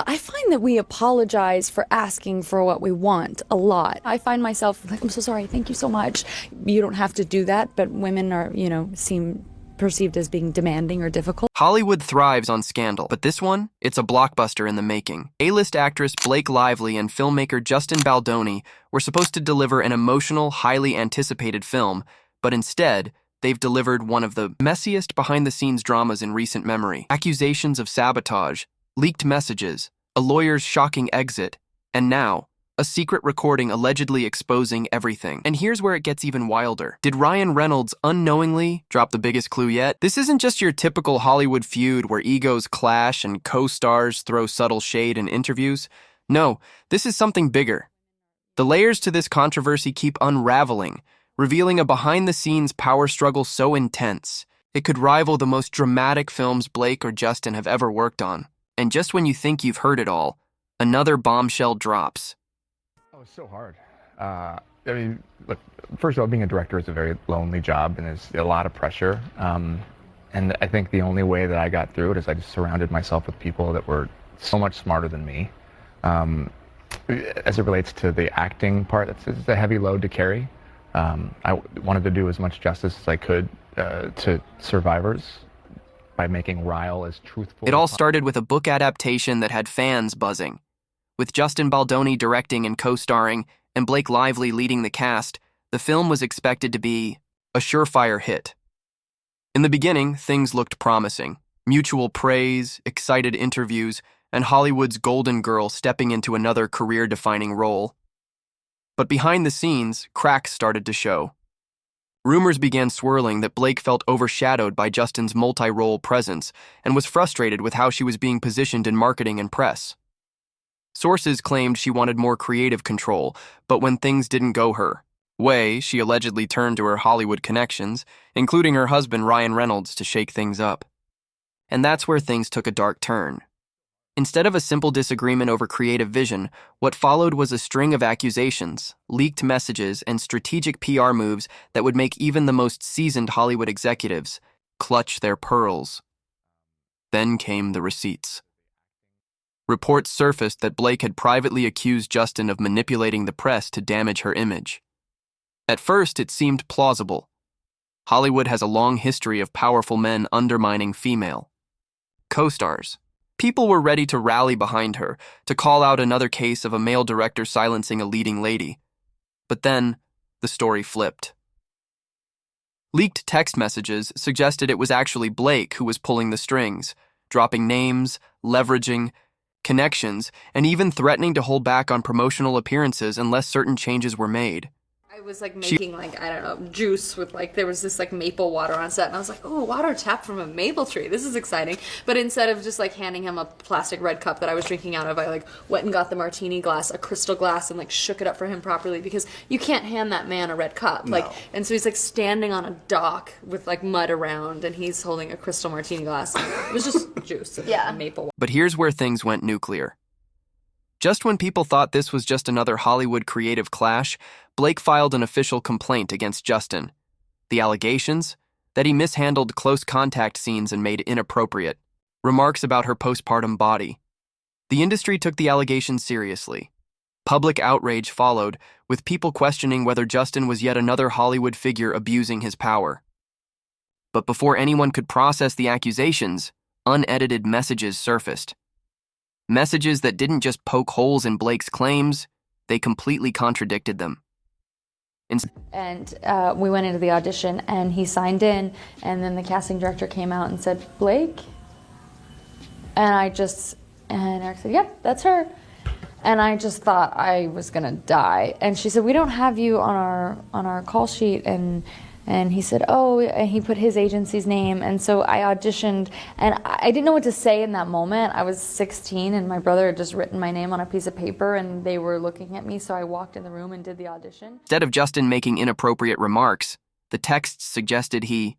I find that we apologize for asking for what we want a lot. I find myself like, I'm so sorry, thank you so much. You don't have to do that, but women are, seem perceived as being demanding or difficult. Hollywood thrives on scandal, but this one, it's a blockbuster in the making. A-list actress Blake Lively and filmmaker Justin Baldoni were supposed to deliver an emotional, highly anticipated film, but instead, they've delivered one of the messiest behind-the-scenes dramas in recent memory. Accusations of sabotage, leaked messages, a lawyer's shocking exit, and now, a secret recording allegedly exposing everything. And here's where it gets even wilder. Did Ryan Reynolds unknowingly drop the biggest clue yet? This isn't just your typical Hollywood feud where egos clash and co-stars throw subtle shade in interviews. No, this is something bigger. The layers to this controversy keep unraveling, revealing a behind-the-scenes power struggle so intense, it could rival the most dramatic films Blake or Justin have ever worked on. And just when you think you've heard it all, another bombshell drops. Oh, it's so hard. Look, first of all, being a director is a very lonely job and there's a lot of pressure. And I think the only way that I got through it is I just surrounded myself with people that were so much smarter than me. As it relates to the acting part, it's a heavy load to carry. I wanted to do as much justice as I could to survivors by making Ryle as truthful. It all started with a book adaptation that had fans buzzing. With Justin Baldoni directing and co-starring, and Blake Lively leading the cast, the film was expected to be a surefire hit. In the beginning, things looked promising. Mutual praise, excited interviews, and Hollywood's golden girl stepping into another career-defining role. But behind the scenes, cracks started to show. Rumors began swirling that Blake felt overshadowed by Justin's multi-role presence and was frustrated with how she was being positioned in marketing and press. Sources claimed she wanted more creative control, but when things didn't go her way, she allegedly turned to her Hollywood connections, including her husband Ryan Reynolds, to shake things up. And that's where things took a dark turn. Instead of a simple disagreement over creative vision, what followed was a string of accusations, leaked messages, and strategic PR moves that would make even the most seasoned Hollywood executives clutch their pearls. Then came the receipts. Reports surfaced that Blake had privately accused Justin of manipulating the press to damage her image. At first, it seemed plausible. Hollywood has a long history of powerful men undermining female co-stars. People were ready to rally behind her, to call out another case of a male director silencing a leading lady. But then, the story flipped. Leaked text messages suggested it was actually Blake who was pulling the strings, dropping names, leveraging connections, and even threatening to hold back on promotional appearances unless certain changes were made. I was making I don't know, juice with there was this maple water on set, and I was like, oh, water tapped from a maple tree, this is exciting. But instead of just handing him a plastic red cup that I was drinking out of, I went and got the martini glass, a crystal glass, and shook it up for him properly, because you can't hand that man a red cup. No. And so he's standing on a dock with mud around, and he's holding a crystal martini glass. It was just juice and maple water. But here's where things went nuclear. Just when people thought this was just another Hollywood creative clash, Blake filed an official complaint against Justin. The allegations? That he mishandled close contact scenes and made inappropriate remarks about her postpartum body. The industry took the allegations seriously. Public outrage followed, with people questioning whether Justin was yet another Hollywood figure abusing his power. But before anyone could process the accusations, unedited messages surfaced. Messages that didn't just poke holes in Blake's claims, they completely contradicted them. And we went into the audition, and he signed in, and then the casting director came out and said, Blake? And Eric said, yep, that's her. And I just thought I was gonna die. And she said, we don't have you on our call sheet. And he said, oh, and he put his agency's name. And so I auditioned, and I didn't know what to say in that moment. I was 16, and my brother had just written my name on a piece of paper, and they were looking at me, so I walked in the room and did the audition. Instead of Justin making inappropriate remarks, the texts suggested he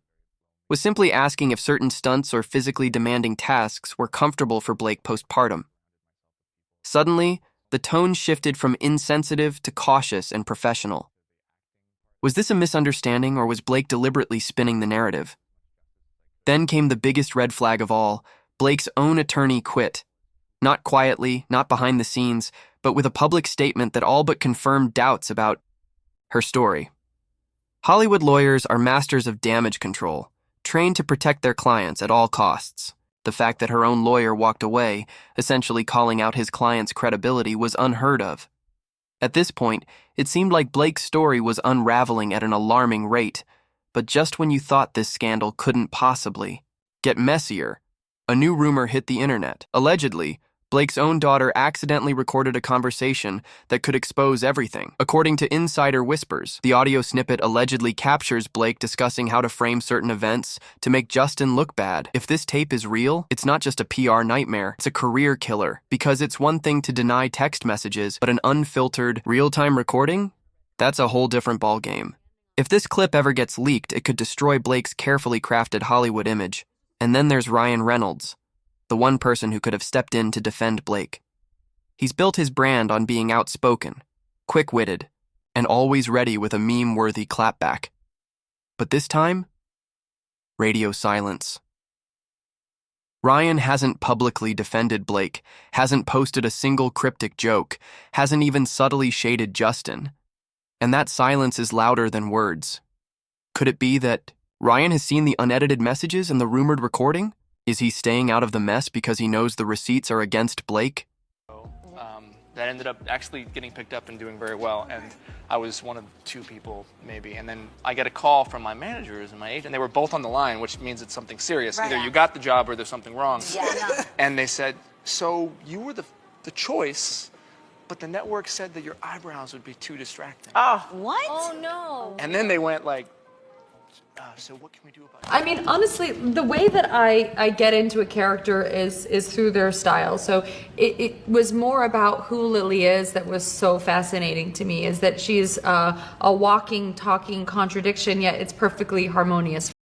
was simply asking if certain stunts or physically demanding tasks were comfortable for Blake postpartum. Suddenly, the tone shifted from insensitive to cautious and professional. Was this a misunderstanding, or was Blake deliberately spinning the narrative? Then came the biggest red flag of all. Blake's own attorney quit. Not quietly, not behind the scenes, but with a public statement that all but confirmed doubts about her story. Hollywood lawyers are masters of damage control, trained to protect their clients at all costs. The fact that her own lawyer walked away, essentially calling out his client's credibility, was unheard of. At this point, it seemed like Blake's story was unraveling at an alarming rate, but just when you thought this scandal couldn't possibly get messier, a new rumor hit the internet. Allegedly, Blake's own daughter accidentally recorded a conversation that could expose everything. According to insider whispers, the audio snippet allegedly captures Blake discussing how to frame certain events to make Justin look bad. If this tape is real, it's not just a PR nightmare, it's a career killer. Because it's one thing to deny text messages, but an unfiltered, real-time recording? That's a whole different ballgame. If this clip ever gets leaked, it could destroy Blake's carefully crafted Hollywood image. And then there's Ryan Reynolds, the one person who could have stepped in to defend Blake. He's built his brand on being outspoken, quick-witted, and always ready with a meme-worthy clapback. But this time, radio silence. Ryan hasn't publicly defended Blake, hasn't posted a single cryptic joke, hasn't even subtly shaded Justin. And that silence is louder than words. Could it be that Ryan has seen the unedited messages and the rumored recording? Is he staying out of the mess because he knows the receipts are against Blake? That ended up actually getting picked up and doing very well, and I was one of 2 people maybe, and then I get a call from my managers and my agent. They were both on the line, which means it's something serious. Right. Either you got the job or there's something wrong. Yeah. And they said, so you were the choice, but the network said that your eyebrows would be too distracting. Oh, what? Oh no. And then they went like, so what can we do about it? I mean, honestly, the way that I get into a character is through their style. So it was more about who Lily is that was so fascinating to me, is that she's a walking, talking contradiction, yet it's perfectly harmonious.